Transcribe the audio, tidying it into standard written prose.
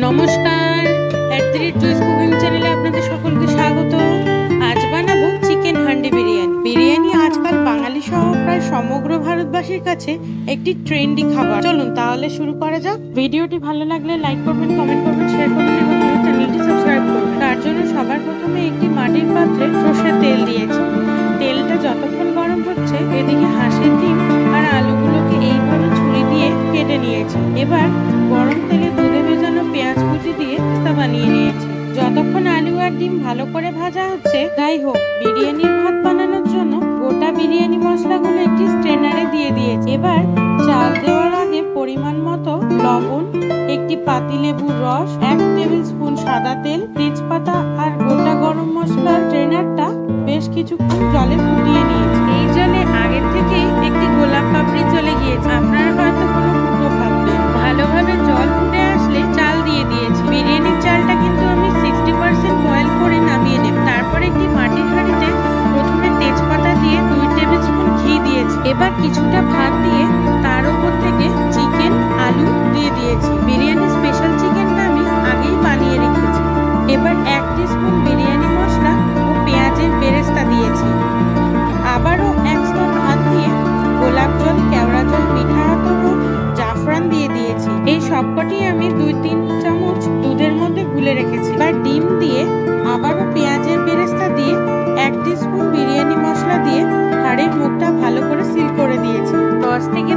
নমস্কার, @juice cooking চ্যানেলে আপনাদের সকলকে স্বাগত। আজ বানাবো চিকেন হান্ডি বিরিয়ানি। বিরিয়ানি আজকাল বাঙালি সহ প্রায় সমগ্র ভারতবাসীর কাছে একটি ট্রেন্ডি খাবার। চলুন তাহলে শুরু করা যাক। ভিডিওটি ভালো লাগলে লাইক করবেন, কমেন্ট করবেন, শেয়ার করবেন এবং আমার চ্যানেলটি সাবস্ক্রাইব করবেন। তার জন্য সবার প্রথমে একটি মাটির পাত্রে সর্ষের তেল দিয়েছি। তেলটা যতক্ষণ গরম হচ্ছে এদিকে হাঁসের ডিম আর আলুগুলোকে এইভাবে ছুরি দিয়ে কেটে নিয়েছি। এবার গরম তেলে দুধে ভেজানো পেঁয়াজ কুচি দিয়ে পাস্তা বানিয়ে নিয়েছি। যতক্ষণ আলু আর ডিম ভালো করে ভাজা হচ্ছে, যাই হোক, বিরিয়ানির ভাত বানানোর জন্য গোটা বিরিয়ানি মশলাগুলো একটি স্ট্রেনারে দিয়ে দিয়েছি। এবার চাল দেওয়ার আগে পরিমাণ মতো লবণ, একটি পাতিলেবুর রস, 1 টেবিল স্পুন সাদা তেল, তেজপাতা আর গোটা গরম মশলার স্ট্রেনারটা বেশ কিছুক্ষণ জলে ফুটিয়ে নিয়েছি। এই জলে আগের থেকেই একটি গোলাপ পাপড়ি চলে গিয়েছে। আপনারা হয়তো কোনো ফুটো ভাববেন। ভালোভাবে জল ফুটে আসলে চাল দিয়ে দিয়েছি। বিরিয়ানির চালটা কিন্তু আমি 60% বয়েল করে নামিয়ে নেব। তারপর একটি মাটির হাঁড়িতে প্রথমে তেজপাতা দিয়ে 2 টেবিল স্পুন ঘি দিয়েছি। এবার কিছুটা ভাত দিয়ে তার উপর থেকে চিকেন, আলু দিয়ে দিয়েছি। বিরিয়ানি স্পেশাল চিকেনটা আমি আগেই বানিয়ে রেখেছি। এবার 1 টিস্পুন বিরিয়ানি মশলা ও পেঁয়াজের বেরেস্তা দিয়েছি। আবারও 1 স্তর ভাত দিয়ে গোলাপ জল, কেওড়া জল, মিঠা আতর ও জাফরান দিয়ে দিয়েছি। এই সবকটি আমি 2-3 চামচ দুধের মধ্যে গুলে রেখেছি। এবার ডিম দিয়ে আবারও পেঁয়াজের বেরেস্তা দিয়ে 1 টিস্পুন বিরিয়ানি মশলা দিয়ে হাঁড়ির মুখটা ভালো করে সিল করে দিয়েছি। 10 থেকে